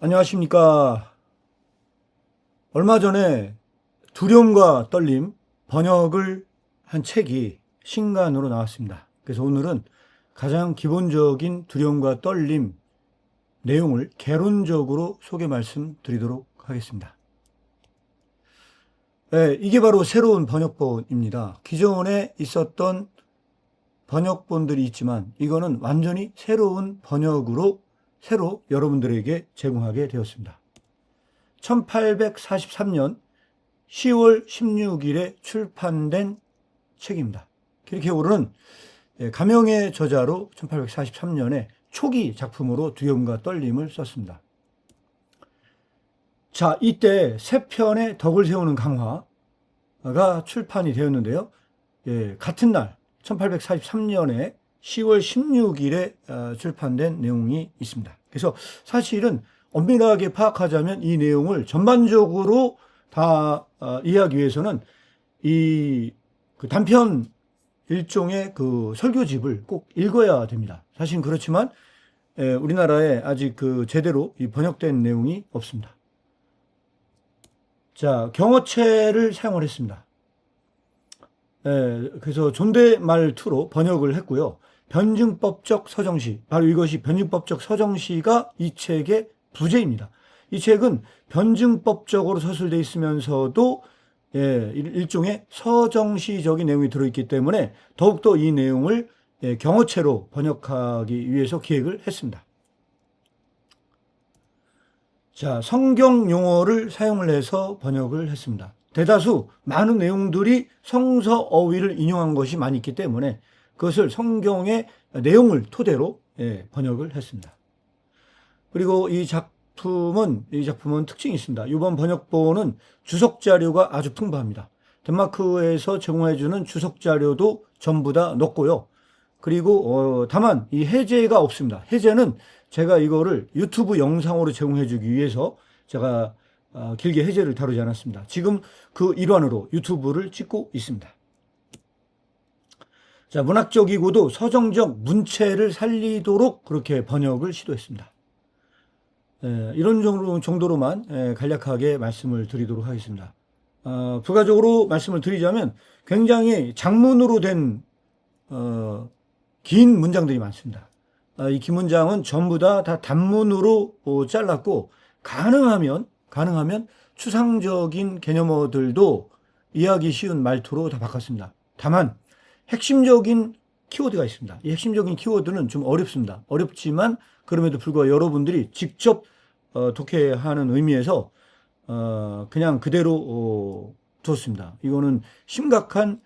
안녕하십니까. 얼마 전에 두려움과 떨림 번역을 한 책이 신간으로 나왔습니다. 그래서 오늘은 가장 기본적인 두려움과 떨림 내용을 개론적으로 소개 말씀드리도록 하겠습니다. 네, 이게 바로 새로운 번역본입니다. 기존에 있었던 번역본들이 있지만 이거는 완전히 새로운 번역으로 새로 여러분들에게 제공하게 되었습니다. 1843년 10월 16일에 출판된 책입니다. 키르케고르는 가명의 저자로 1843년에 초기 작품으로 두려움과 떨림을 썼습니다. 자, 이때 세 편의 덕을 세우는 강화가 출판이 되었는데요. 같은 날 1843년에 10월 16일에 출판된 내용이 있습니다. 그래서 사실은 엄밀하게 파악하자면 이 내용을 전반적으로 다 이해하기 위해서는 그 단편 일종의 그 설교집을 꼭 읽어야 됩니다. 사실은 그렇지만 우리나라에 아직 그 제대로 번역된 내용이 없습니다. 자, 경어체를 사용을 했습니다. 그래서 존댓말투로 번역을 했고요. 변증법적 서정시, 바로 이것이 변증법적 서정시가 이 책의 부제입니다. 이 책은 변증법적으로 서술되어 있으면서도 일종의 서정시적인 내용이 들어있기 때문에 더욱더 이 내용을 경어체로 번역하기 위해서 기획을 했습니다. 자, 성경 용어를 사용을 해서 번역을 했습니다. 대다수 많은 내용들이 성서 어휘를 인용한 것이 많이 있기 때문에 그것을 성경의 내용을 토대로 번역을 했습니다. 그리고 이 작품은 특징이 있습니다. 이번 번역본은 주석 자료가 아주 풍부합니다. 덴마크에서 제공해주는 주석 자료도 전부 다 넣고요. 그리고 다만 이 해제가 없습니다. 해제는 제가 이거를 유튜브 영상으로 제공해주기 위해서 제가 길게 해제를 다루지 않았습니다. 지금 그 일환으로 유튜브를 찍고 있습니다. 자, 문학적이고도 서정적 문체를 살리도록 그렇게 번역을 시도했습니다. 이런 정도로만 간략하게 말씀을 드리도록 하겠습니다. 부가적으로 말씀을 드리자면 굉장히 장문으로 된 긴 문장들이 많습니다. 이 긴 문장은 전부 다 단문으로 잘랐고 가능하면 추상적인 개념어들도 이해하기 쉬운 말투로 다 바꿨습니다. 다만 핵심적인 키워드가 있습니다. 이 핵심적인 키워드는 좀 어렵습니다. 어렵지만 그럼에도 불구하고 여러분들이 직접 독해하는 의미에서 그냥 그대로 두었습니다. 이거는 심각한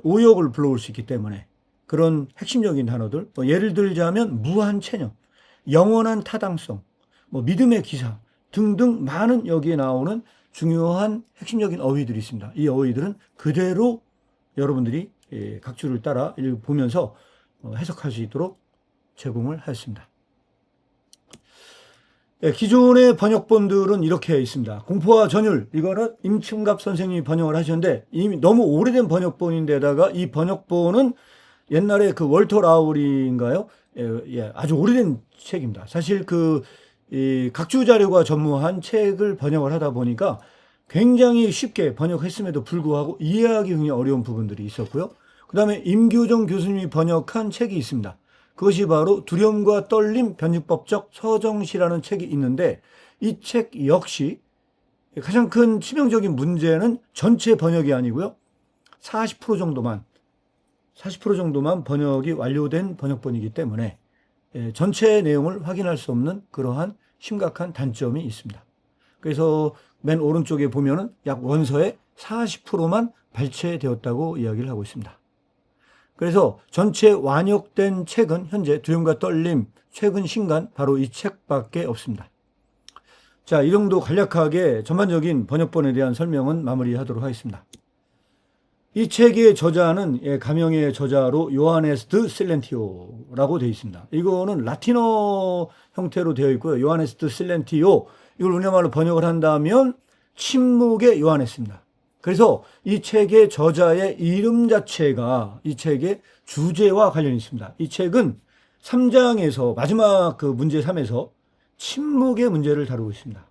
오역을 불러올 수 있기 때문에 그런 핵심적인 단어들, 예를 들자면 무한 체념, 영원한 타당성, 믿음의 기사 등등 많은 여기에 나오는 중요한 핵심적인 어휘들이 있습니다. 이 어휘들은 그대로 여러분들이 각 줄을 따라 보면서 해석할 수 있도록 제공을 하였습니다. 기존의 번역본들은 이렇게 있습니다. 공포와 전율, 이거는 임충갑 선생님이 번역을 하셨는데 이미 너무 오래된 번역본인데다가 이 번역본은 옛날에 그 월터 라울인가요? 아주 오래된 책입니다. 사실 이 각주 자료가 전무한 책을 번역을 하다 보니까 굉장히 쉽게 번역했음에도 불구하고 이해하기 굉장히 어려운 부분들이 있었고요. 그 다음에 임교정 교수님이 번역한 책이 있습니다. 그것이 바로 두려움과 떨림 변증법적 서정시라는 책이 있는데 이 책 역시 가장 큰 치명적인 문제는 전체 번역이 아니고요. 40% 정도만 번역이 완료된 번역본이기 때문에 전체 내용을 확인할 수 없는 그러한 심각한 단점이 있습니다. 그래서 맨 오른쪽에 보면은 약 원서의 40%만 발췌되었다고 이야기를 하고 있습니다. 그래서 전체 완역된 책은 현재 두려움과 떨림 최근 신간 바로 이 책밖에 없습니다. 자, 이 정도 간략하게 전반적인 번역본에 대한 설명은 마무리하도록 하겠습니다. 이 책의 저자는 가명의 저자로 요하네스 드 실렌티오라고 되어 있습니다. 이거는 라틴어 형태로 되어 있고요. 요하네스 드 실렌티오, 이걸 우리말로 번역을 한다면 침묵의 요하네스입니다. 그래서 이 책의 저자의 이름 자체가 이 책의 주제와 관련이 있습니다. 이 책은 3장에서 마지막 그 문제 3에서 침묵의 문제를 다루고 있습니다.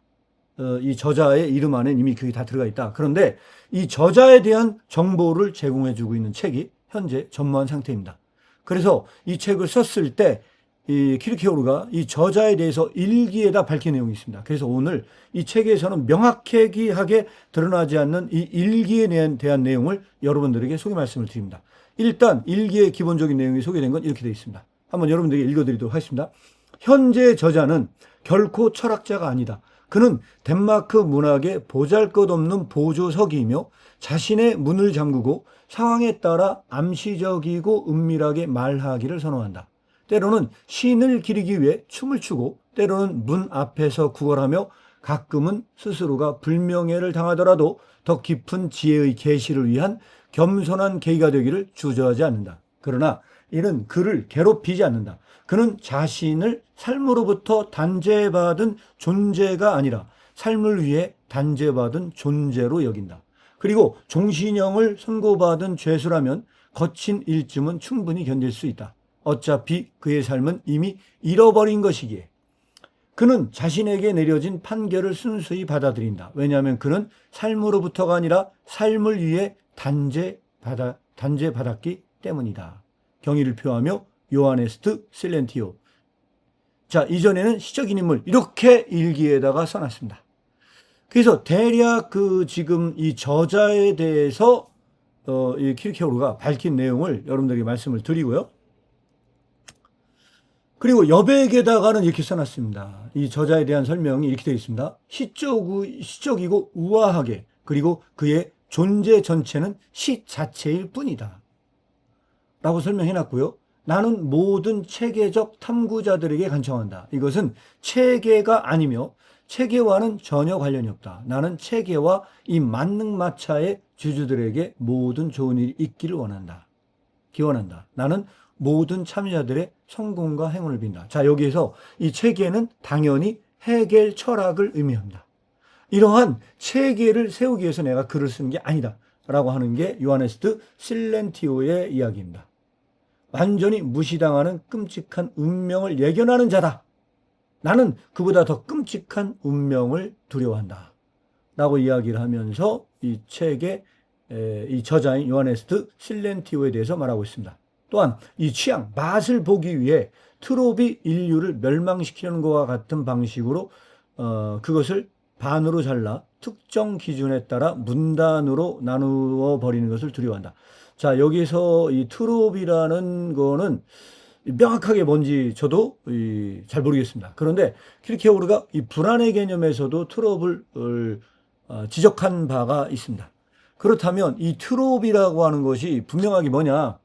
이 저자의 이름 안에 이미 그게 다 들어가 있다. 그런데 이 저자에 대한 정보를 제공해주고 있는 책이 현재 전무한 상태입니다. 그래서 이 책을 썼을 때 이 키르케고르가 이 저자에 대해서 일기에다 밝힌 내용이 있습니다. 그래서 오늘 이 책에서는 명확하게 드러나지 않는 이 일기에 대한 내용을 여러분들에게 소개 말씀을 드립니다. 일단 일기의 기본적인 내용이 소개된 건 이렇게 되어 있습니다. 한번 여러분들에게 읽어드리도록 하겠습니다. 현재 저자는 결코 철학자가 아니다. 그는 덴마크 문학의 보잘것없는 보조석이며 자신의 문을 잠그고 상황에 따라 암시적이고 은밀하게 말하기를 선호한다. 때로는 신을 기리기 위해 춤을 추고 때로는 문 앞에서 구걸하며 가끔은 스스로가 불명예를 당하더라도 더 깊은 지혜의 계시를 위한 겸손한 계기가 되기를 주저하지 않는다. 그러나 이는 그를 괴롭히지 않는다. 그는 자신을 삶으로부터 단죄받은 존재가 아니라 삶을 위해 단죄받은 존재로 여긴다. 그리고 종신형을 선고받은 죄수라면 거친 일쯤은 충분히 견딜 수 있다. 어차피 그의 삶은 이미 잃어버린 것이기에. 그는 자신에게 내려진 판결을 순수히 받아들인다. 왜냐하면 그는 삶으로부터가 아니라 삶을 위해 단죄받았기 때문이다. 경의를 표하며 요하네스트 실렌티오. 자, 이전에는 시적인 인물 이렇게 일기에다가 써놨습니다. 그래서 대략 지금 이 저자에 대해서 이 키르케고르가 밝힌 내용을 여러분들에게 말씀을 드리고요. 그리고 여백에다가는 이렇게 써놨습니다. 이 저자에 대한 설명이 이렇게 되어 있습니다. 시적이고 우아하게, 그리고 그의 존재 전체는 시 자체일 뿐이다. 라고 설명해놨고요. 나는 모든 체계적 탐구자들에게 간청한다. 이것은 체계가 아니며 체계와는 전혀 관련이 없다. 나는 체계와 이 만능마차의 주주들에게 모든 좋은 일이 있기를 기원한다. 나는 모든 참여자들의 성공과 행운을 빈다. 자, 여기에서 이 체계는 당연히 해겔 철학을 의미합니다. 이러한 체계를 세우기 위해서 내가 글을 쓰는 게 아니다. 라고 하는 게 요하네스트 실렌티오의 이야기입니다. 완전히 무시당하는 끔찍한 운명을 예견하는 자다. 나는 그보다 더 끔찍한 운명을 두려워한다. 라고 이야기를 하면서 이 책의 이 저자인 요하네스트 실렌티오에 대해서 말하고 있습니다. 또한 이 취향, 맛을 보기 위해 트롭이 인류를 멸망시키는 것과 같은 방식으로 그것을 반으로 잘라 특정 기준에 따라 문단으로 나누어 버리는 것을 두려워한다. 자, 여기서 이 트롭이라는 거는 명확하게 뭔지 저도 잘 모르겠습니다. 그런데 키르케고르가 이 불안의 개념에서도 트롭을 지적한 바가 있습니다. 그렇다면 이 트롭이라고 하는 것이 분명하게 뭐냐라고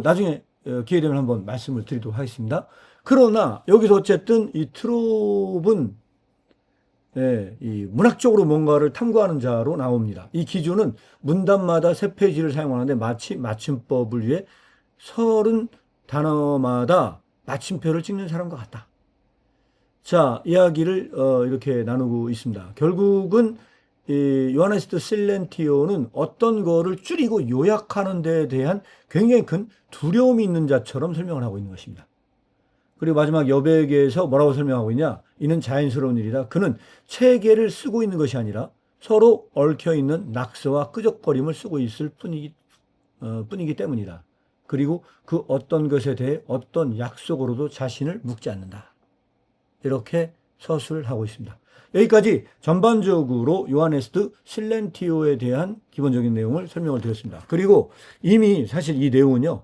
나중에 기회 되면 한번 말씀을 드리도록 하겠습니다. 그러나 여기서 어쨌든 이 트롭은 이 문학적으로 뭔가를 탐구하는 자로 나옵니다. 이 기준은 문단마다 3페이지를 사용하는데 마치 맞춤법을 위해 30단어마다 마침표를 찍는 사람과 같다. 자, 이야기를 이렇게 나누고 있습니다. 결국은 이 요하네스트 실렌티오는 어떤 거를 줄이고 요약하는 데에 대한 굉장히 큰 두려움이 있는 자처럼 설명을 하고 있는 것입니다. 그리고 마지막 여백에서 뭐라고 설명하고 있냐? 이는 자연스러운 일이다. 그는 체계를 쓰고 있는 것이 아니라 서로 얽혀있는 낙서와 끄적거림을 쓰고 있을 뿐이기 때문이다. 그리고 그 어떤 것에 대해 어떤 약속으로도 자신을 묶지 않는다. 이렇게 서술을 하고 있습니다. 여기까지 전반적으로 요하네스트 실렌티오에 대한 기본적인 내용을 설명을 드렸습니다. 그리고 이미 사실 이 내용은요,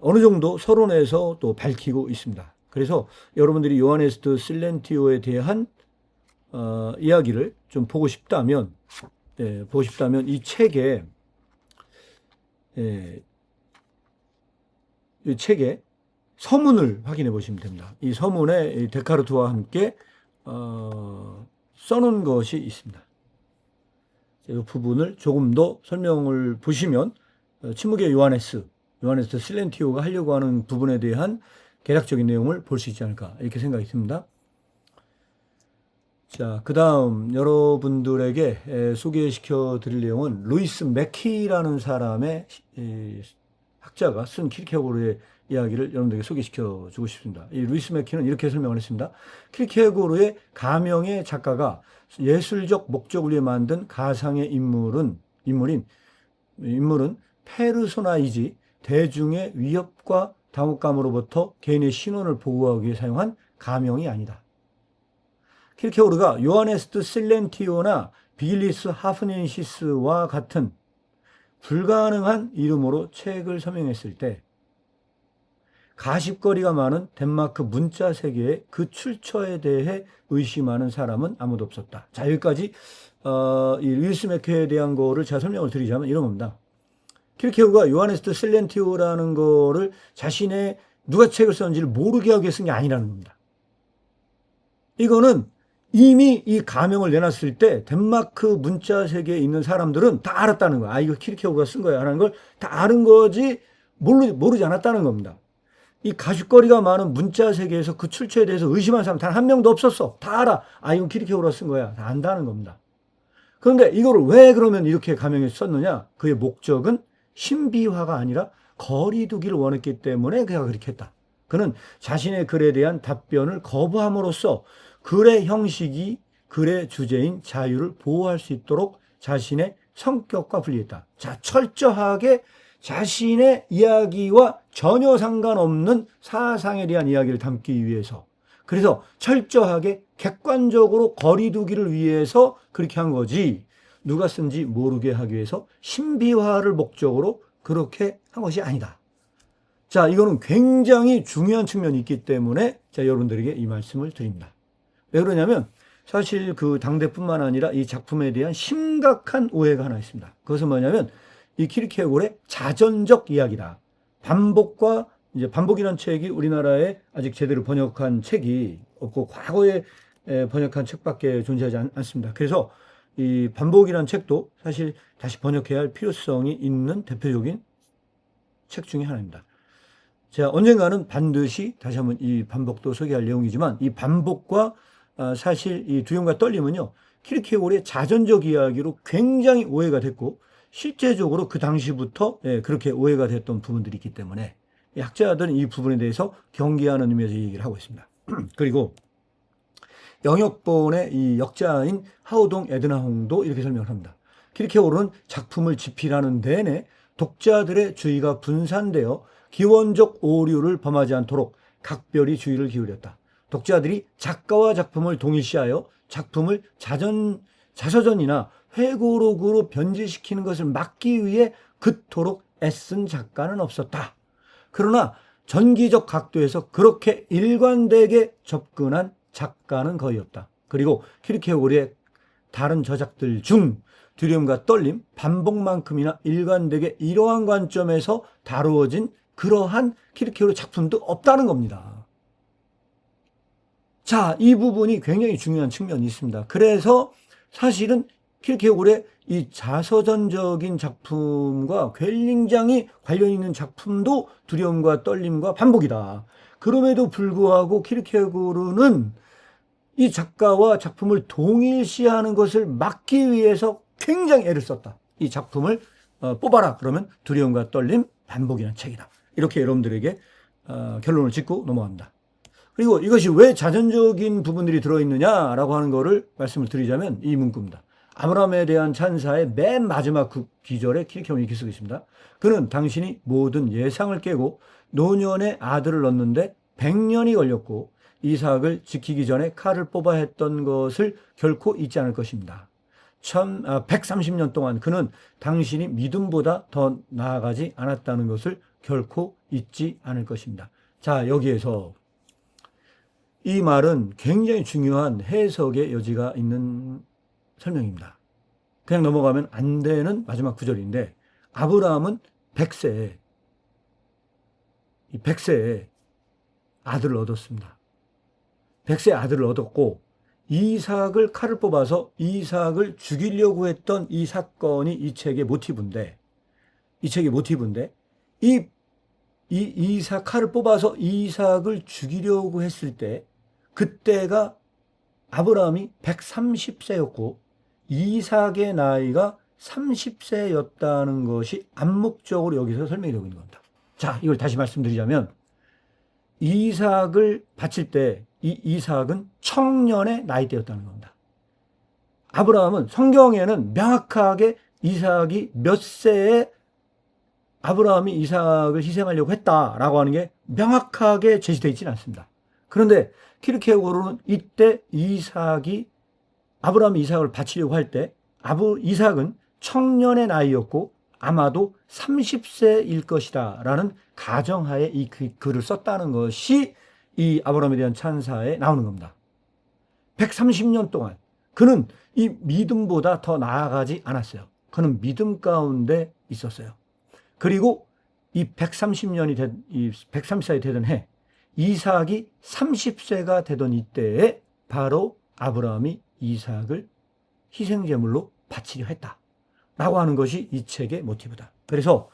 어느 정도 서론에서 또 밝히고 있습니다. 그래서 여러분들이 요하네스트 실렌티오에 대한 이야기를 좀 보고 싶다면 이 책에 서문을 확인해 보시면 됩니다. 이 서문에 데카르트와 함께 써놓은 것이 있습니다. 이 부분을 조금 더 설명을 보시면 침묵의 요하네스트 실렌티오가 하려고 하는 부분에 대한 개략적인 내용을 볼 수 있지 않을까 이렇게 생각이 듭니다. 자, 그 다음 여러분들에게 소개시켜 드릴 내용은 루이스 맥키라는 사람의 학자가 쓴 키르케고르의 이야기를 여러분들에게 소개시켜 주고 싶습니다. 이 루이스 맥키는 이렇게 설명을 했습니다. 킬케고르의 가명의 작가가 예술적 목적을 위해 만든 가상의 인물인 페르소나이지, 대중의 위협과 당혹감으로부터 개인의 신원을 보호하기 위해 사용한 가명이 아니다. 킬케고르가 요하네스트 실렌티오나 비길리스 하프넨시스와 같은 불가능한 이름으로 책을 서명했을 때 가십거리가 많은 덴마크 문자 세계의 그 출처에 대해 의심하는 사람은 아무도 없었다. 자, 여기까지 이 루이스 맥케에 대한 거를 제가 설명을 드리자면 이런 겁니다. 킬케고르가 요하네스트 실렌티오라는 거를 자신의 누가 책을 썼는지를 모르게 하기 위해 쓴 게 아니라는 겁니다. 이거는 이미 이 가명을 내놨을 때 덴마크 문자 세계에 있는 사람들은 다 알았다는 거야. 아, 이거 킬케고르가 쓴 거야 하는 걸 다 아는 거지 모르지 않았다는 겁니다. 이 가십거리가 많은 문자 세계에서 그 출처에 대해서 의심한 사람 단 한 명도 없었어. 다 알아. 아, 이건 킬케고르가 쓴 거야. 다 안다는 겁니다. 그런데 이거를 왜 그러면 이렇게 가명에 썼느냐? 그의 목적은 신비화가 아니라 거리두기를 원했기 때문에 그가 그렇게 했다. 그는 자신의 글에 대한 답변을 거부함으로써 글의 형식이 글의 주제인 자유를 보호할 수 있도록 자신의 성격과 분리했다. 자, 철저하게 자신의 이야기와 전혀 상관없는 사상에 대한 이야기를 담기 위해서, 그래서 철저하게 객관적으로 거리두기를 위해서 그렇게 한 거지, 누가 쓴지 모르게 하기 위해서 신비화를 목적으로 그렇게 한 것이 아니다. 자, 이거는 굉장히 중요한 측면이 있기 때문에 제가 여러분들에게 이 말씀을 드립니다. 왜 그러냐면 사실 그 당대뿐만 아니라 이 작품에 대한 심각한 오해가 하나 있습니다. 그것은 뭐냐면 이 킬케고르의 자전적 이야기다. 반복이라는 책이 우리나라에 아직 제대로 번역한 책이 없고 과거에 번역한 책밖에 존재하지 않습니다. 그래서 이 반복이라는 책도 사실 다시 번역해야 할 필요성이 있는 대표적인 책 중에 하나입니다. 제가 언젠가는 반드시 다시 한번 이 반복도 소개할 내용이지만 이 반복과 사실 이 두려움과 떨림은요, 킬케고르의 자전적 이야기로 굉장히 오해가 됐고 실제적으로 그 당시부터 그렇게 오해가 됐던 부분들이 있기 때문에 학자들은 이 부분에 대해서 경계하는 의미에서 얘기를 하고 있습니다. 그리고 영역본의 이 역자인 하우동 에드나홍도 이렇게 설명을 합니다. 킬케고르는 작품을 집필하는 내내 독자들의 주의가 분산되어 기원적 오류를 범하지 않도록 각별히 주의를 기울였다. 독자들이 작가와 작품을 동일시하여 작품을 자서전이나 회고록으로 변질시키는 것을 막기 위해 그토록 애쓴 작가는 없었다. 그러나 전기적 각도에서 그렇게 일관되게 접근한 작가는 거의 없다. 그리고 킬케고르의 다른 저작들 중 두려움과 떨림, 반복만큼이나 일관되게 이러한 관점에서 다루어진 그러한 킬케고르 작품도 없다는 겁니다. 자, 이 부분이 굉장히 중요한 측면이 있습니다. 그래서 사실은 킬케고르의 이 자서전적인 작품과 굉장히 관련 있는 작품도 두려움과 떨림과 반복이다. 그럼에도 불구하고 킬케고르는 이 작가와 작품을 동일시하는 것을 막기 위해서 굉장히 애를 썼다. 이 작품을 뽑아라. 그러면 두려움과 떨림, 반복이라는 책이다. 이렇게 여러분들에게 결론을 짓고 넘어갑니다. 그리고 이것이 왜 자전적인 부분들이 들어있느냐라고 하는 거를 말씀을 드리자면 이 문구입니다. 아브라함에 대한 찬사의 맨 마지막 그 기절에 킬케고르는 이렇게 쓰고 있습니다. 그는 당신이 모든 예상을 깨고 노년의 아들을 얻는데 100년이 걸렸고 이삭을 지키기 전에 칼을 뽑아 했던 것을 결코 잊지 않을 것입니다. 130년 동안 그는 당신이 믿음보다 더 나아가지 않았다는 것을 결코 잊지 않을 것입니다. 자, 여기에서 이 말은 굉장히 중요한 해석의 여지가 있는 설명입니다. 그냥 넘어가면 안 되는 마지막 구절인데, 아브라함은 100세에 아들을 얻었습니다. 100세에 아들을 얻었고 이삭을 칼을 뽑아서 이삭을 죽이려고 했던 이 사건이 이 책의 모티브인데, 이 이삭 칼을 뽑아서 이삭을 죽이려고 했을 때 그때가 아브라함이 130세였고 이삭의 나이가 30세였다는 것이 암묵적으로 여기서 설명이 되고 있는 겁니다. 자, 이걸 다시 말씀드리자면 이삭을 바칠 때 이 이삭은 청년의 나이대였다는 겁니다. 아브라함은 성경에는 명확하게 이삭이 몇 세에 아브라함이 이삭을 희생하려고 했다라고 하는 게 명확하게 제시되어 있지는 않습니다. 그런데 키르케고르는 이때 아브라함이 이삭을 바치려고 할 때 이삭은 청년의 나이였고 아마도 30세일 것이다 라는 가정하에 이 글을 썼다는 것이 이 아브라함에 대한 찬사에 나오는 겁니다. 130년 동안 그는 이 믿음보다 더 나아가지 않았어요. 그는 믿음 가운데 있었어요. 그리고 이 130살이 되던 해 이삭이 30세가 되던 이때에 바로 아브라함이 이삭을 희생제물로 바치려 했다라고 하는 것이 이 책의 모티브다. 그래서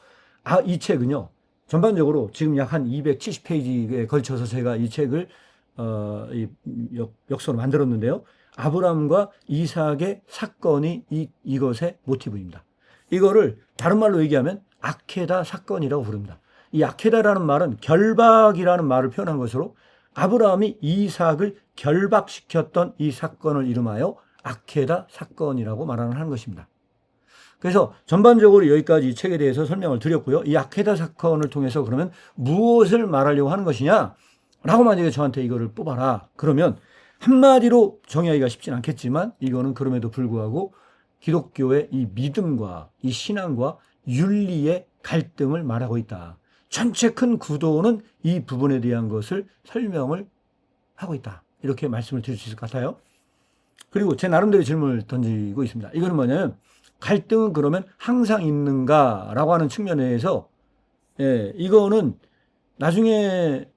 이 책은요, 전반적으로 지금 약 한 270페이지에 걸쳐서 제가 이 책을 역서로 만들었는데요. 아브라함과 이삭의 사건이 이것의 모티브입니다. 이거를 다른 말로 얘기하면 아케다 사건이라고 부릅니다. 이 아케다라는 말은 결박이라는 말을 표현한 것으로 아브라함이 이삭을 결박시켰던 이 사건을 이름하여 아케다 사건이라고 말하는 것입니다. 그래서 전반적으로 여기까지 이 책에 대해서 설명을 드렸고요. 이 아케다 사건을 통해서 그러면 무엇을 말하려고 하는 것이냐? 라고 만약에 저한테 이거를 뽑아라. 그러면 한마디로 정의하기가 쉽진 않겠지만 이거는 그럼에도 불구하고 기독교의 이 믿음과 이 신앙과 윤리의 갈등을 말하고 있다. 전체 큰 구도는 이 부분에 대한 것을 설명을 하고 있다. 이렇게 말씀을 드릴 수 있을 것 같아요. 그리고 제 나름대로 질문을 던지고 있습니다. 이거는 뭐냐면 갈등은 그러면 항상 있는가라고 하는 측면에서 이거는 나중에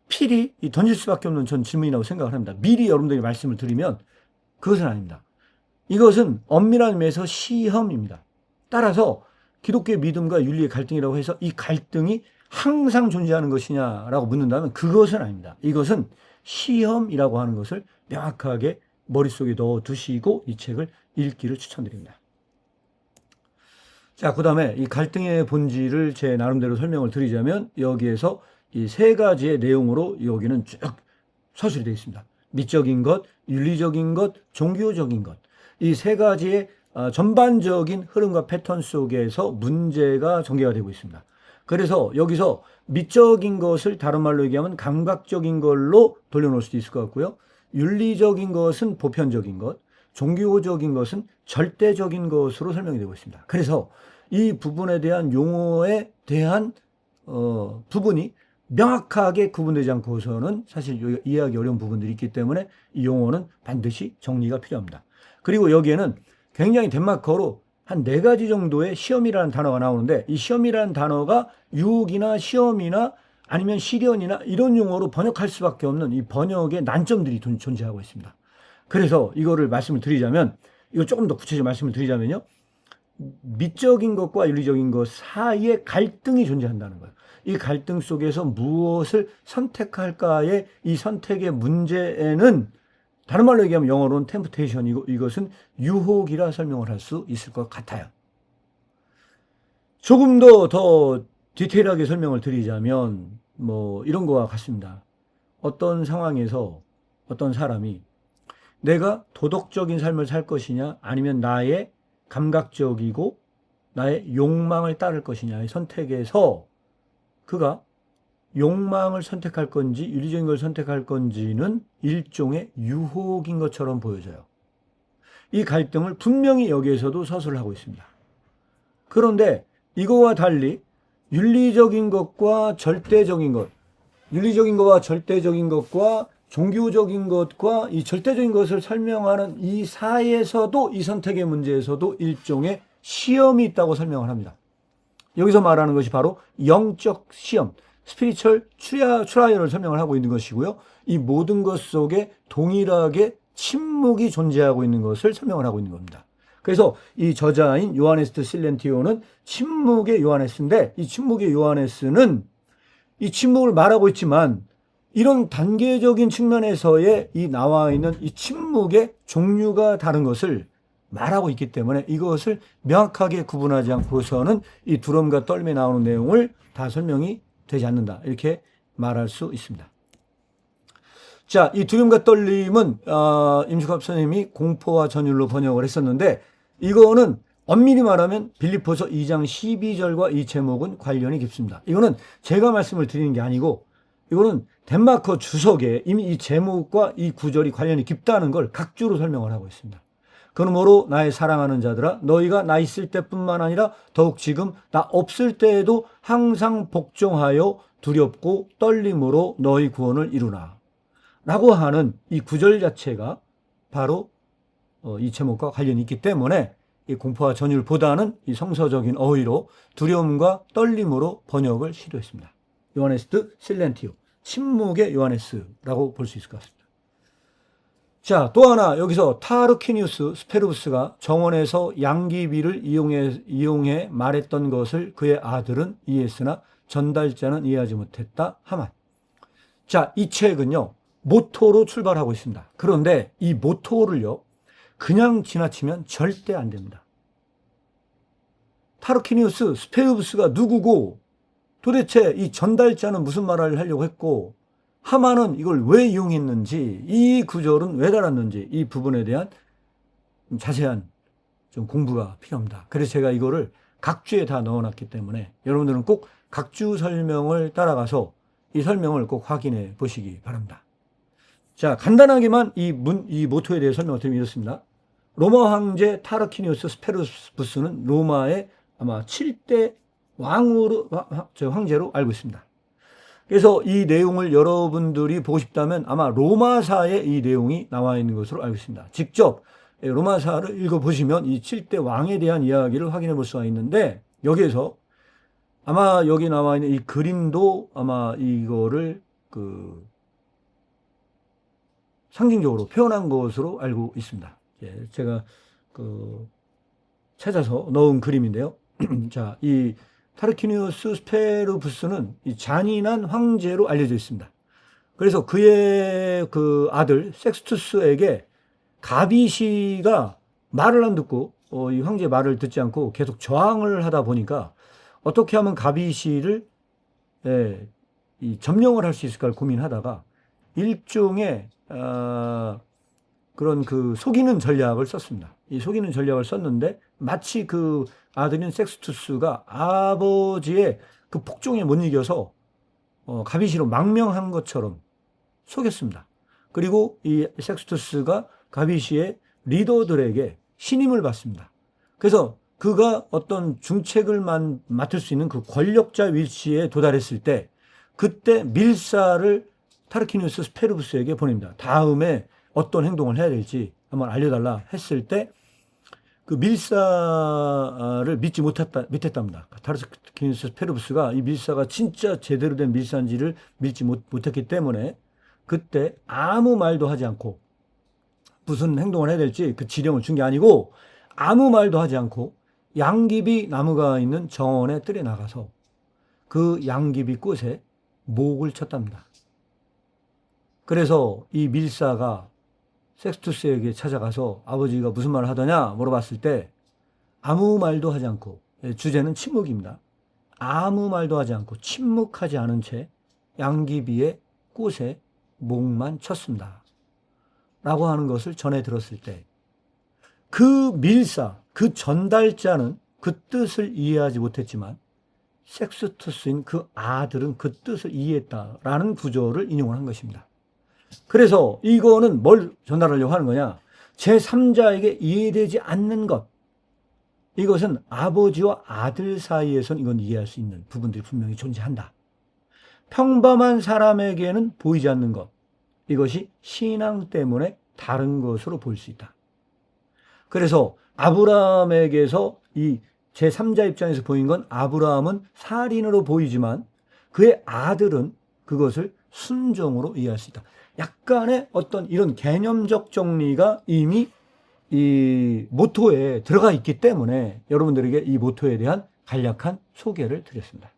필히 던질 수밖에 없는 전 질문이라고 생각을 합니다. 미리 여러분들에게 말씀을 드리면 그것은 아닙니다. 이것은 엄밀한 의미에서 시험입니다. 따라서 기독교의 믿음과 윤리의 갈등이라고 해서 이 갈등이 항상 존재하는 것이냐라고 묻는다면 그것은 아닙니다. 이것은 시험이라고 하는 것을 명확하게 머릿속에 넣어두시고 이 책을 읽기를 추천드립니다. 자, 그 다음에 이 갈등의 본질을 제 나름대로 설명을 드리자면 여기에서 이 세 가지의 내용으로 여기는 쭉 서술이 되어 있습니다. 미적인 것, 윤리적인 것, 종교적인 것. 이 세 가지의 전반적인 흐름과 패턴 속에서 문제가 전개가 되고 있습니다. 그래서 여기서 미적인 것을 다른 말로 얘기하면 감각적인 걸로 돌려놓을 수도 있을 것 같고요. 윤리적인 것은 보편적인 것, 종교적인 것은 절대적인 것으로 설명이 되고 있습니다. 그래서 이 부분에 대한 용어에 대한 부분이 명확하게 구분되지 않고서는 사실 이해하기 어려운 부분들이 있기 때문에 이 용어는 반드시 정리가 필요합니다. 그리고 여기에는 굉장히 덴마크어로 한 4가지 정도의 시험이라는 단어가 나오는데 이 시험이라는 단어가 유혹이나 시험이나 아니면 시련이나 이런 용어로 번역할 수밖에 없는 이 번역의 난점들이 존재하고 있습니다. 그래서 이거를 말씀을 드리자면 이거 조금 더 구체적으로 말씀을 드리자면요. 미적인 것과 윤리적인 것 사이에 갈등이 존재한다는 거예요. 이 갈등 속에서 무엇을 선택할까의 이 선택의 문제에는 다른 말로 얘기하면 영어로는 템프테이션이고 이것은 유혹이라 설명을 할 수 있을 것 같아요. 조금 더 디테일하게 설명을 드리자면 이런 거와 같습니다. 어떤 상황에서 어떤 사람이 내가 도덕적인 삶을 살 것이냐 아니면 나의 감각적이고 나의 욕망을 따를 것이냐의 선택에서 그가 욕망을 선택할 건지 윤리적인 걸 선택할 건지는 일종의 유혹인 것처럼 보여져요. 이 갈등을 분명히 여기에서도 서술을 하고 있습니다. 그런데 이거와 달리 윤리적인 것과 절대적인 것, 윤리적인 것과 절대적인 것과 종교적인 것과 이 절대적인 것을 설명하는 이 사이에서도 이 선택의 문제에서도 일종의 시험이 있다고 설명을 합니다. 여기서 말하는 것이 바로 영적 시험, 스피리추얼 트라이얼을 설명을 하고 있는 것이고요. 이 모든 것 속에 동일하게 침묵이 존재하고 있는 것을 설명을 하고 있는 겁니다. 그래서 이 저자인 요하네스 실렌티오는 침묵의 요하네스인데 이 침묵의 요하네스는 이 침묵을 말하고 있지만 이런 단계적인 측면에서의 이 나와 있는 이 침묵의 종류가 다른 것을 말하고 있기 때문에 이것을 명확하게 구분하지 않고서는 이 두려움과 떨림에 나오는 내용을 다 설명이 되지 않는다. 이렇게 말할 수 있습니다. 자, 이 두려움과 떨림은 임숙합 선생님이 공포와 전율로 번역을 했었는데, 이거는 엄밀히 말하면 빌립보서 2장 12절과 이 제목은 관련이 깊습니다. 이거는 제가 말씀을 드리는 게 아니고, 이거는 덴마크 주석에 이미 이 제목과 이 구절이 관련이 깊다는 걸 각주로 설명을 하고 있습니다. 그러므로 나의 사랑하는 자들아, 너희가 나 있을 때뿐만 아니라 더욱 지금 나 없을 때에도 항상 복종하여 두렵고 떨림으로 너희 구원을 이루나 라고 하는 이 구절 자체가 바로 이 제목과 관련이 있기 때문에 이 공포와 전율보다는 이 성서적인 어휘로 두려움과 떨림으로 번역을 시도했습니다. 요하네스 실렌티오, 침묵의 요하네스라고 볼 수 있을 것 같습니다. 자, 또 하나 여기서 타르퀴니우스 스페루스가 정원에서 양귀비를 이용해 말했던 것을 그의 아들은 이해했으나 전달자는 이해하지 못했다 하만. 자, 이 책은요 모토로 출발하고 있습니다. 그런데 이 모토를요 그냥 지나치면 절대 안 됩니다. 타르퀴니우스 스페루스가 누구고 도대체 이 전달자는 무슨 말을 하려고 했고 하만은 이걸 왜 이용했는지, 이 구절은 왜 달았는지, 이 부분에 대한 자세한 좀 공부가 필요합니다. 그래서 제가 이거를 각주에 다 넣어놨기 때문에 여러분들은 꼭 각주 설명을 따라가서 이 설명을 꼭 확인해 보시기 바랍니다. 자, 간단하게만 이 모토에 대해 설명을 드리면 이렇습니다. 로마 황제 타르퀴니우스 스페루스는 로마의 아마 7대 황제로 알고 있습니다. 그래서 이 내용을 여러분들이 보고 싶다면 아마 로마사에 이 내용이 나와 있는 것으로 알고 있습니다. 직접 로마사를 읽어보시면 이 7대 왕에 대한 이야기를 확인해 볼 수가 있는데, 여기에서 아마 여기 나와 있는 이 그림도 아마 이거를 상징적으로 표현한 것으로 알고 있습니다. 제가 찾아서 넣은 그림인데요. 자, 이 타르퀴니우스 스페루스는 이 잔인한 황제로 알려져 있습니다. 그래서 그의 그 아들 섹스투스에게 가비시가 말을 안 듣고 이 황제의 말을 듣지 않고 계속 저항을 하다 보니까 어떻게 하면 가비시를 점령을 할 수 있을까를 고민하다가 일종의 그런 속이는 전략을 썼습니다. 이 속이는 전략을 썼는데 마치 그 아들인 섹스투스가 아버지의 그 폭종에 못 이겨서 가비시로 망명한 것처럼 속였습니다. 그리고 이 섹스투스가 가비시의 리더들에게 신임을 받습니다. 그래서 그가 어떤 중책을 맡을 수 있는 그 권력자 위치에 도달했을 때 그때 밀사를 타르퀴니우스 스페루스에게 보냅니다. 다음에 어떤 행동을 해야 될지 한번 알려달라 했을 때 그 밀사를 믿지 못했답니다. 타르퀴니우스 스페루스가 이 밀사가 진짜 제대로 된 밀사인지를 믿지 못했기 때문에 그때 아무 말도 하지 않고, 무슨 행동을 해야 될지 그 지령을 준 게 아니고 아무 말도 하지 않고 양귀비 나무가 있는 정원에 뜰에 나가서 그 양귀비 꽃에 목을 쳤답니다. 그래서 이 밀사가 섹스투스에게 찾아가서 아버지가 무슨 말을 하더냐 물어봤을 때 아무 말도 하지 않고, 주제는 침묵입니다. 아무 말도 하지 않고 침묵하지 않은 채 양귀비의 꽃에 목만 쳤습니다. 라고 하는 것을 전해 들었을 때 그 밀사, 그 전달자는 그 뜻을 이해하지 못했지만 섹스투스인 그 아들은 그 뜻을 이해했다라는 구절을 인용을 한 것입니다. 그래서 이거는 뭘 전달하려고 하는 거냐? 제3자에게 이해되지 않는 것. 이것은 아버지와 아들 사이에선 이건 이해할 수 있는 부분들이 분명히 존재한다. 평범한 사람에게는 보이지 않는 것. 이것이 신앙 때문에 다른 것으로 보일 수 있다. 그래서 아브라함에게서 이 제3자 입장에서 보인 건 아브라함은 살인으로 보이지만 그의 아들은 그것을 순종으로 이해할 수 있다. 약간의 어떤 이런 개념적 정리가 이미 이 모토에 들어가 있기 때문에 여러분들에게 이 모토에 대한 간략한 소개를 드렸습니다.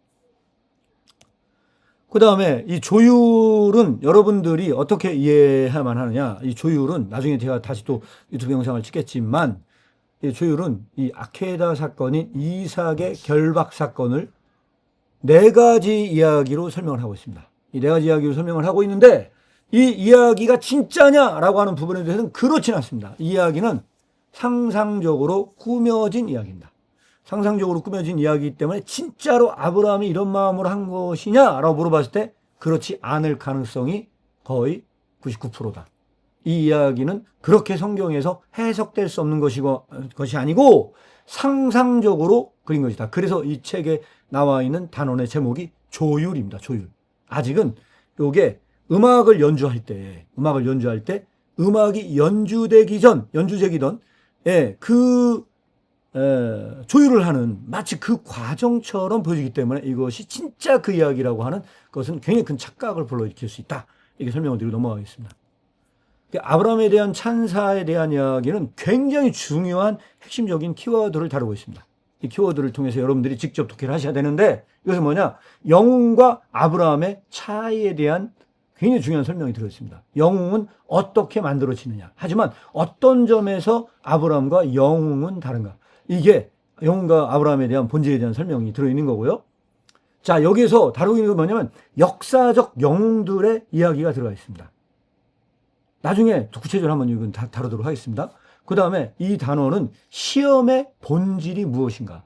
그 다음에 이 조율은 여러분들이 어떻게 이해해야만 하느냐. 이 조율은 나중에 제가 다시 또 유튜브 영상을 찍겠지만, 이 조율은 이 아케다 사건인 이삭의 결박 사건을 4가지 이야기로 설명을 하고 있습니다. 이 네 가지 이야기로 설명을 하고 있는데 이 이야기가 진짜냐라고 하는 부분에 대해서는 그렇진 않습니다. 이 이야기는 상상적으로 꾸며진 이야기입니다. 상상적으로 꾸며진 이야기이기 때문에 진짜로 아브라함이 이런 마음으로 한 것이냐라고 물어봤을 때 그렇지 않을 가능성이 거의 99%다. 이 이야기는 그렇게 성경에서 해석될 수 없는 것이 아니고 상상적으로 그린 것이다. 그래서 이 책에 나와 있는 단원의 제목이 조율입니다. 조율. 아직은 요게 음악을 연주할 때 음악이 연주되기 전, 예, 조율을 하는 마치 그 과정처럼 보여지기 때문에 이것이 진짜 그 이야기라고 하는 것은 굉장히 큰 착각을 불러일으킬 수 있다. 이렇게 설명을 드리고 넘어가겠습니다. 아브라함에 대한 찬사에 대한 이야기는 굉장히 중요한 핵심적인 키워드를 다루고 있습니다. 이 키워드를 통해서 여러분들이 직접 독해를 하셔야 되는데 이것은 뭐냐? 영웅과 아브라함의 차이에 대한 굉장히 중요한 설명이 들어있습니다. 영웅은 어떻게 만들어지느냐. 하지만 어떤 점에서 아브라함과 영웅은 다른가. 이게 영웅과 아브라함에 대한 본질에 대한 설명이 들어있는 거고요. 자, 여기에서 다루고 있는 건 뭐냐면 역사적 영웅들의 이야기가 들어가 있습니다. 나중에 구체적으로 한번 이건 다루도록 하겠습니다. 그 다음에 이 단어는 시험의 본질이 무엇인가에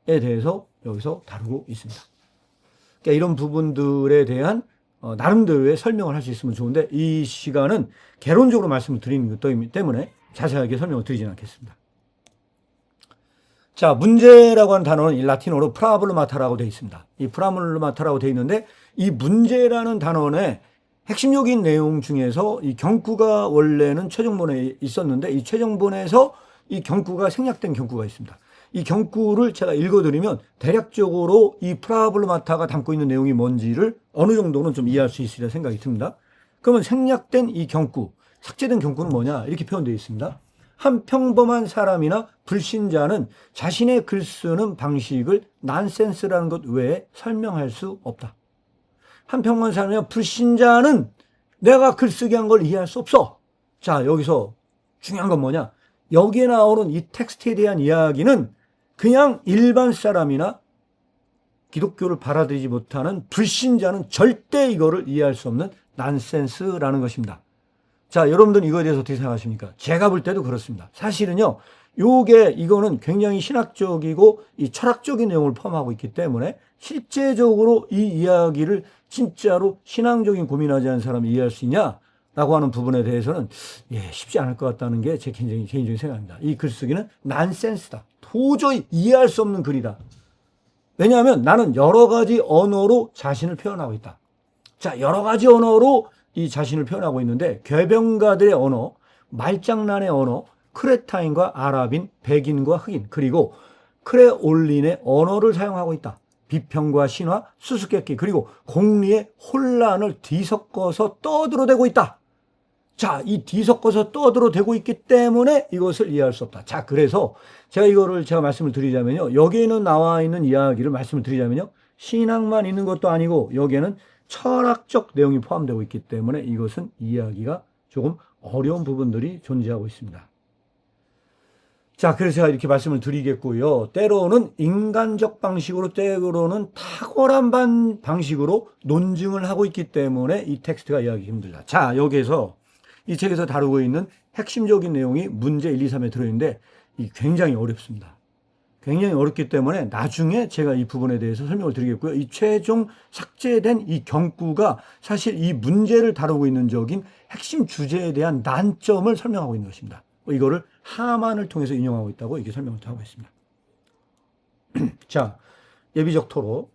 대해서 여기서 다루고 있습니다. 그러니까 이런 부분들에 대한 나름대로의 설명을 할 수 있으면 좋은데 이 시간은 개론적으로 말씀을 드리는 것이기 때문에 자세하게 설명을 드리지는 않겠습니다. 자, 문제라고 하는 단어는 이 라틴어로 프라블마타라고 되어 있습니다. 이 프라블마타라고 되어 있는데 이 문제라는 단어의 핵심적인 내용 중에서 이 경구가 원래는 최종본에 있었는데 이 최종본에서 이 경구가 생략된 경구가 있습니다. 이 경구를 제가 읽어드리면 대략적으로 이 프라블마타가 담고 있는 내용이 뭔지를 어느 정도는 좀 이해할 수 있으리라 생각이 듭니다. 그러면 생략된 이 경구, 삭제된 경구는 뭐냐 이렇게 표현되어 있습니다. 한 평범한 사람이나 불신자는 자신의 글 쓰는 방식을 난센스라는 것 외에 설명할 수 없다. 한 평범한 사람이나 불신자는 내가 글쓰기 한 걸 이해할 수 없어. 자, 여기서 중요한 건 뭐냐? 여기에 나오는 이 텍스트에 대한 이야기는 그냥 일반 사람이나 기독교를 받아들이지 못하는 불신자는 절대 이거를 이해할 수 없는 난센스라는 것입니다. 자, 여러분들은 이거에 대해서 어떻게 생각하십니까? 제가 볼 때도 그렇습니다. 사실은요, 이거는 굉장히 신학적이고 이 철학적인 내용을 포함하고 있기 때문에 실제적으로 이 이야기를 진짜로 신앙적인 고민하지 않은 사람이 이해할 수 있냐라고 하는 부분에 대해서는 쉽지 않을 것 같다는 게 제 개인적인 생각입니다. 이 글쓰기는 난센스다. 도저히 이해할 수 없는 글이다. 왜냐하면 나는 여러 가지 언어로 자신을 표현하고 있다. 자, 여러 가지 언어로 이 자신을 표현하고 있는데 궤변가들의 언어, 말장난의 언어, 크레타인과 아랍인, 백인과 흑인, 그리고 크레올린의 언어를 사용하고 있다. 비평과 신화, 수수께끼, 그리고 공리의 혼란을 뒤섞어서 떠들어대고 있다. 자, 이 뒤섞어서 떠들어대고 있기 때문에 이것을 이해할 수 없다. 자, 그래서 제가 말씀을 드리자면요. 여기에는 나와 있는 이야기를 말씀을 드리자면요. 신앙만 있는 것도 아니고 여기에는 철학적 내용이 포함되고 있기 때문에 이것은 이해하기가 조금 어려운 부분들이 존재하고 있습니다. 자, 그래서 제가 이렇게 말씀을 드리겠고요. 때로는 인간적 방식으로, 때로는 탁월한 방식으로 논증을 하고 있기 때문에 이 텍스트가 이해하기 힘들다. 자, 여기에서 이 책에서 다루고 있는 핵심적인 내용이 문제 1, 2, 3에 들어있는데 굉장히 어렵습니다. 굉장히 어렵기 때문에 나중에 제가 이 부분에 대해서 설명을 드리겠고요. 이 최종 삭제된 이 경구가 사실 이 문제를 다루고 있는 적인 핵심 주제에 대한 난점을 설명하고 있는 것입니다. 이거를 하만을 통해서 인용하고 있다고 이렇게 설명을 하고 있습니다. 자, 예비적 토로.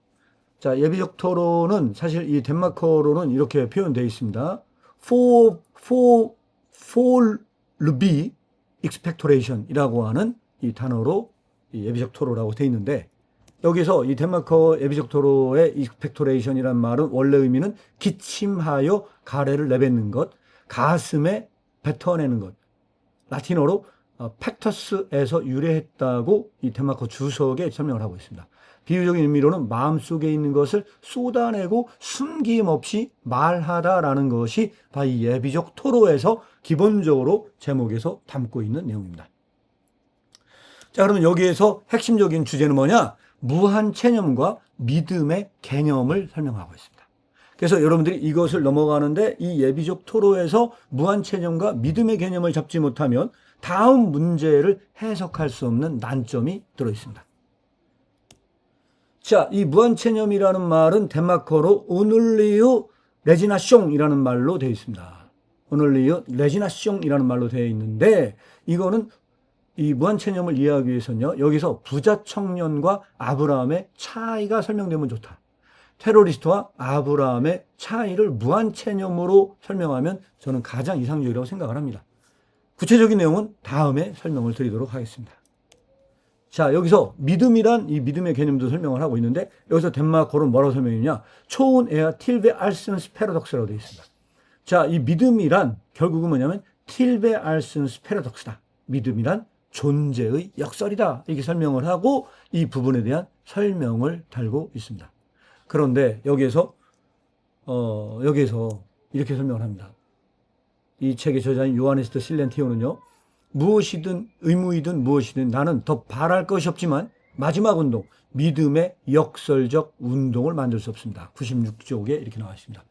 자, 예비적 토로는 사실 이 덴마크어로는 이렇게 표현되어 있습니다. for be expectoration 이라고 하는 이 단어로 이 예비적 토로라고 되어 있는데 여기서 이 덴마크어 예비적 토로의 expectoration이라는 말은 원래 의미는 기침하여 가래를 내뱉는 것, 가슴에 뱉어내는 것. 라틴어로 팩터스에서 유래했다고 이 덴마크 주석에 설명을 하고 있습니다. 비유적인 의미로는 마음속에 있는 것을 쏟아내고 숨김없이 말하다라는 것이 바로 이 예비적 토로에서 기본적으로 제목에서 담고 있는 내용입니다. 자, 그러면 여기에서 핵심적인 주제는 뭐냐? 무한 체념과 믿음의 개념을 설명하고 있습니다. 그래서 여러분들이 이것을 넘어가는데 이 예비적 토로에서 무한체념과 믿음의 개념을 잡지 못하면 다음 문제를 해석할 수 없는 난점이 들어있습니다. 자, 이 무한체념이라는 말은 덴마크어로 오늘리유 레지나숑이라는 말로 되어 있습니다. 오늘리유 레지나숑이라는 말로 되어 있는데 이거는 이 무한체념을 이해하기 위해서는요. 여기서 부자 청년과 아브라함의 차이가 설명되면 좋다. 테러리스트와 아브라함의 차이를 무한체념으로 설명하면 저는 가장 이상적이라고 생각을 합니다. 구체적인 내용은 다음에 설명을 드리도록 하겠습니다. 자, 여기서 믿음이란 이 믿음의 개념도 설명을 하고 있는데 여기서 덴마크어로 뭐라고 설명했냐? 초운 에아 틸베 알슨스 패러독스라고 되어 있습니다. 자, 이 믿음이란 결국은 뭐냐면 틸베 알슨스 패러독스다. 믿음이란 존재의 역설이다. 이렇게 설명을 하고 이 부분에 대한 설명을 달고 있습니다. 그런데 여기에서 이렇게 설명을 합니다. 이 책의 저자인 요하네스 실렌티오는요. 무엇이든 의무이든 무엇이든 나는 더 바랄 것이 없지만 마지막 운동, 믿음의 역설적 운동을 만들 수 없습니다. 96쪽에 이렇게 나와 있습니다.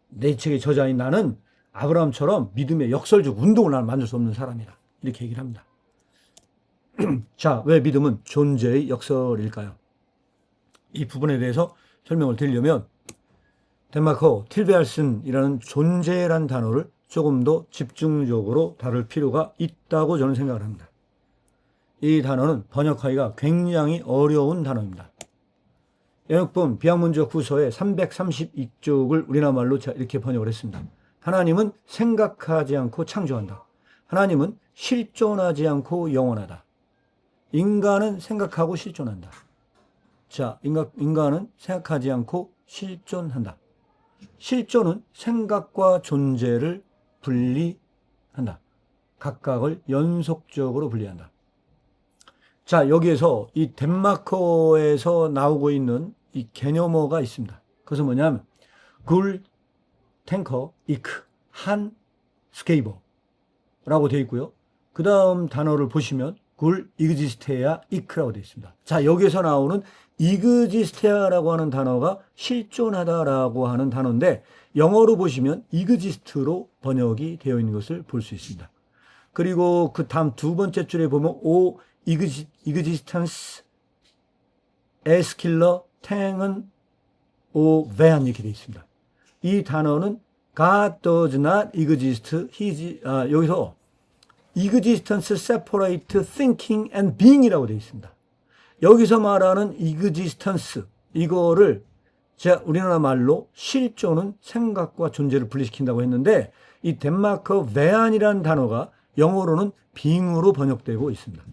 내 책의 저자인 나는 아브라함처럼 믿음의 역설적 운동을 나는 만들 수 없는 사람이다. 이렇게 얘기를 합니다. 자, 왜 믿음은 존재의 역설일까요? 이 부분에 대해서 설명을 드리려면 덴마크어 틸베알슨이라는 존재란 단어를 조금 더 집중적으로 다룰 필요가 있다고 저는 생각을 합니다. 이 단어는 번역하기가 굉장히 어려운 단어입니다. 영역본 비학문적 후서의 332쪽을 우리나라 말로 이렇게 번역을 했습니다. 하나님은 생각하지 않고 창조한다. 하나님은 실존하지 않고 영원하다. 인간은 생각하고 실존한다. 자, 인간은 생각하지 않고 실존한다. 실존은 생각과 존재를 분리한다. 각각을 연속적으로 분리한다. 자, 여기에서 이 덴마크어에서 나오고 있는 이 개념어가 있습니다. 그것은 뭐냐면 굴, 탱커, 이크, 한, 스케이버라고 되어 있고요. 그 다음 단어를 보시면 굴, 이그지스테아, 이크라고 되어 있습니다. 자, 여기에서 나오는 이그지스테아라고 하는 단어가 실존하다라고 하는 단어인데 영어로 보시면 이그지스트로 번역이 되어 있는 것을 볼 수 있습니다. 그리고 그 다음 두 번째 줄에 보면 오 이그지스턴스 에스킬러 탱은 오 베안 이렇게 되어 있습니다. 이 단어는 God does not exist. 여기서 existence separate thinking and being이라고 되어 있습니다. 여기서 말하는 existence 이거를 제가 우리나라 말로 실존은 생각과 존재를 분리시킨다고 했는데 이 덴마크 베안이라는 단어가 영어로는 being으로 번역되고 있습니다.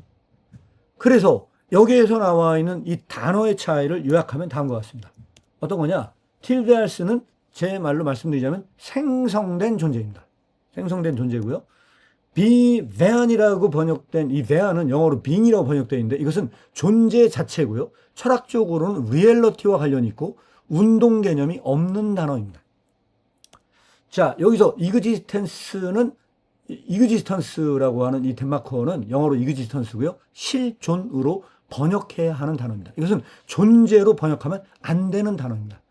그래서 여기에서 나와 있는 이 단어의 차이를 요약하면 다음과 같습니다. 어떤 거냐? 틸베알스는 제 말로 말씀드리자면 생성된 존재입니다. 생성된 존재고요. 비베안이라고 번역된 이 베안은 영어로 being이라고 번역되어 있는데 이것은 존재 자체고요. 철학적으로는 리얼리티와 관련이 있고 운동 개념이 없는 단어입니다. 자, 여기서 이그지스턴스라고 하는 이 덴마크어는 영어로 이그지스턴스고요. 실존으로 번역해야 하는 단어입니다. 이것은 존재로 번역하면 안 되는 단어입니다.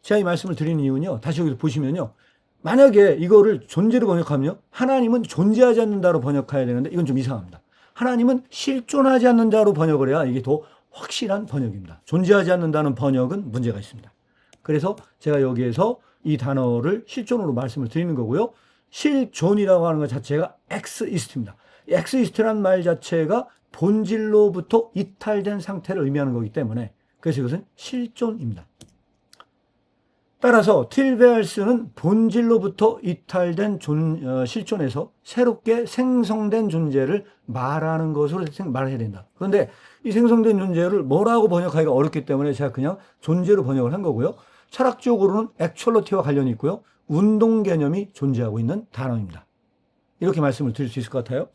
제가 이 말씀을 드리는 이유는요. 다시 여기서 보시면요. 만약에 이거를 존재로 번역하면요. 하나님은 존재하지 않는 자로 번역해야 되는데 이건 좀 이상합니다. 하나님은 실존하지 않는 자로 번역을 해야 이게 더 확실한 번역입니다. 존재하지 않는다는 번역은 문제가 있습니다. 그래서 제가 여기에서 이 단어를 실존으로 말씀을 드리는 거고요. 실존이라고 하는 것 자체가 엑스이스트입니다. 엑스이스트라는 말 자체가 본질로부터 이탈된 상태를 의미하는 거기 때문에 그래서 이것은 실존입니다. 따라서 틸베알스는 본질로부터 이탈된 실존에서 새롭게 생성된 존재를 말하는 것으로 말해야 된다. 그런데 이 생성된 존재를 뭐라고 번역하기가 어렵기 때문에 제가 그냥 존재로 번역을 한 거고요. 철학적으로는 액츄얼리티와 관련이 있고요. 운동 개념이 존재하고 있는 단어입니다. 이렇게 말씀을 드릴 수 있을 것 같아요.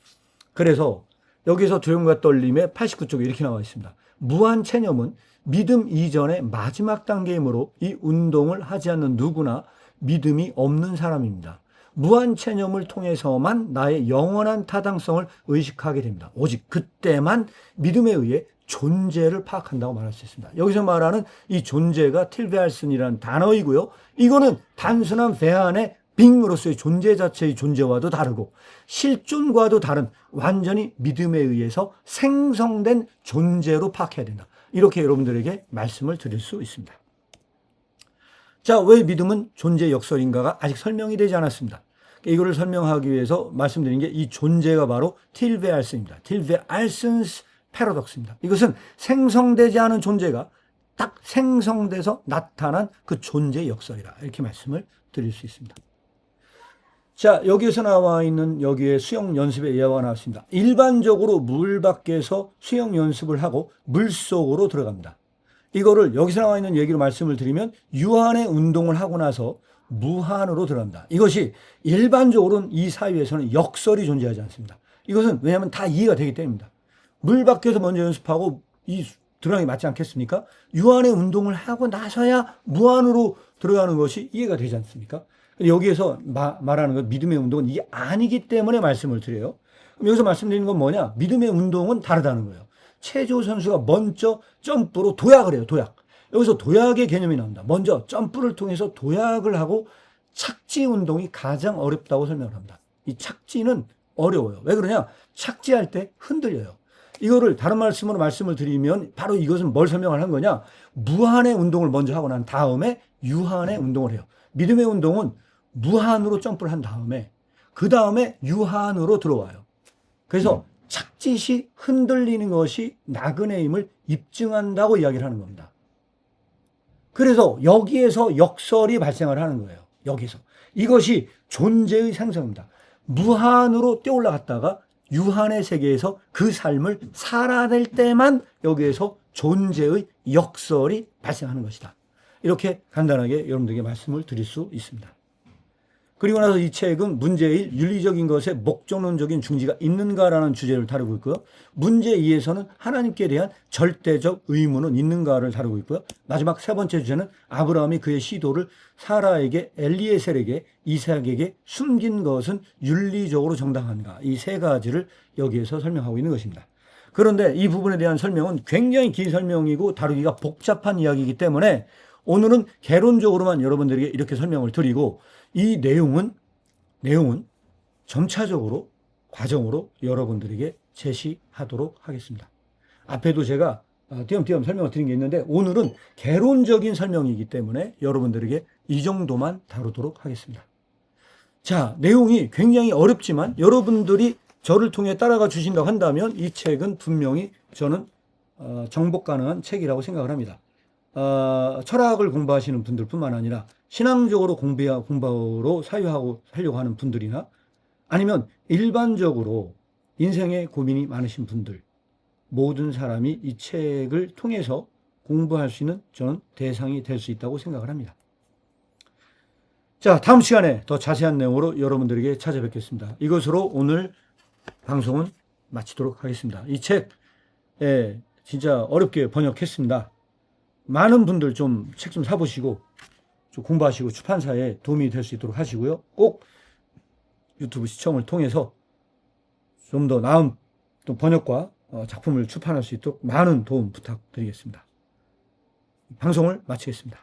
그래서 여기서 두려움과 떨림의 89쪽에 이렇게 나와 있습니다. 무한 체념은 믿음 이전의 마지막 단계이므로 이 운동을 하지 않는 누구나 믿음이 없는 사람입니다. 무한체념을 통해서만 나의 영원한 타당성을 의식하게 됩니다. 오직 그때만 믿음에 의해 존재를 파악한다고 말할 수 있습니다. 여기서 말하는 이 존재가 틸베알슨이라는 단어이고요. 이거는 단순한 배안의 빙으로서의 존재 자체의 존재와도 다르고 실존과도 다른 완전히 믿음에 의해서 생성된 존재로 파악해야 된다. 이렇게 여러분들에게 말씀을 드릴 수 있습니다. 자, 왜 믿음은 존재 역설인가가 아직 설명이 되지 않았습니다. 이거를 설명하기 위해서 말씀드린 게 이 존재가 바로 틸베알슨입니다. 틸베알슨스 패러독스입니다. 이것은 생성되지 않은 존재가 딱 생성돼서 나타난 그 존재 역설이라 이렇게 말씀을 드릴 수 있습니다. 자, 여기에서 나와 있는 여기에 수영 연습의 예화가 나왔습니다. 일반적으로 물 밖에서 수영 연습을 하고 물 속으로 들어갑니다. 이거를 여기서 나와 있는 얘기로 말씀을 드리면 유한의 운동을 하고 나서 무한으로 들어갑니다. 이것이 일반적으로는 이 사회에서는 역설이 존재하지 않습니다. 이것은 왜냐하면 다 이해가 되기 때문입니다. 물 밖에서 먼저 연습하고 이 들어가기 맞지 않겠습니까? 유한의 운동을 하고 나서야 무한으로 들어가는 것이 이해가 되지 않습니까? 여기에서 말하는 것 믿음의 운동은 이게 아니기 때문에 말씀을 드려요. 그럼 여기서 말씀드리는 건 뭐냐? 믿음의 운동은 다르다는 거예요. 최조 선수가 먼저 점프로 도약을 해요. 도약. 여기서 도약의 개념이 나옵니다. 먼저 점프를 통해서 도약을 하고 착지 운동이 가장 어렵다고 설명을 합니다. 이 착지는 어려워요. 왜 그러냐? 착지할 때 흔들려요. 이거를 다른 말씀으로 말씀을 드리면 바로 이것은 뭘 설명을 한 거냐? 무한의 운동을 먼저 하고 난 다음에 유한의 운동을 해요. 믿음의 운동은 무한으로 점프를 한 다음에 그 다음에 유한으로 들어와요. 그래서 착지 시 흔들리는 것이 나그네의 힘을 입증한다고 이야기를 하는 겁니다. 그래서 여기에서 역설이 발생을 하는 거예요. 여기서. 이것이 존재의 생성입니다. 무한으로 뛰어올라갔다가 유한의 세계에서 그 삶을 살아낼 때만 여기에서 존재의 역설이 발생하는 것이다. 이렇게 간단하게 여러분들에게 말씀을 드릴 수 있습니다. 그리고 나서 이 책은 문제1 윤리적인 것에 목적론적인 중지가 있는가라는 주제를 다루고 있고요. 문제 2에서는 하나님께 대한 절대적 의무는 있는가를 다루고 있고요. 마지막 세 번째 주제는 아브라함이 그의 시도를 사라에게, 엘리에셀에게, 이삭에게 숨긴 것은 윤리적으로 정당한가. 이 세 가지를 여기에서 설명하고 있는 것입니다. 그런데 이 부분에 대한 설명은 굉장히 긴 설명이고 다루기가 복잡한 이야기이기 때문에 오늘은 개론적으로만 여러분들에게 이렇게 설명을 드리고 이 내용은 점차적으로 과정으로 여러분들에게 제시하도록 하겠습니다. 앞에도 제가 띄엄띄엄 설명을 드린 게 있는데 오늘은 개론적인 설명이기 때문에 여러분들에게 이 정도만 다루도록 하겠습니다. 자, 내용이 굉장히 어렵지만 여러분들이 저를 통해 따라가 주신다고 한다면 이 책은 분명히 저는 정복 가능한 책이라고 생각을 합니다. 철학을 공부하시는 분들뿐만 아니라 신앙적으로 공부로 사유하고 하려고 하는 분들이나 아니면 일반적으로 인생에 고민이 많으신 분들 모든 사람이 이 책을 통해서 공부할 수 있는 저는 대상이 될 수 있다고 생각을 합니다. 자, 다음 시간에 더 자세한 내용으로 여러분들에게 찾아뵙겠습니다. 이것으로 오늘 방송은 마치도록 하겠습니다. 이 책 진짜 어렵게 번역했습니다. 많은 분들 좀 책 좀 사보시고 좀 공부하시고 출판사에 도움이 될 수 있도록 하시고요. 꼭 유튜브 시청을 통해서 좀 더 나은 또 번역과 작품을 출판할 수 있도록 많은 도움 부탁드리겠습니다. 방송을 마치겠습니다.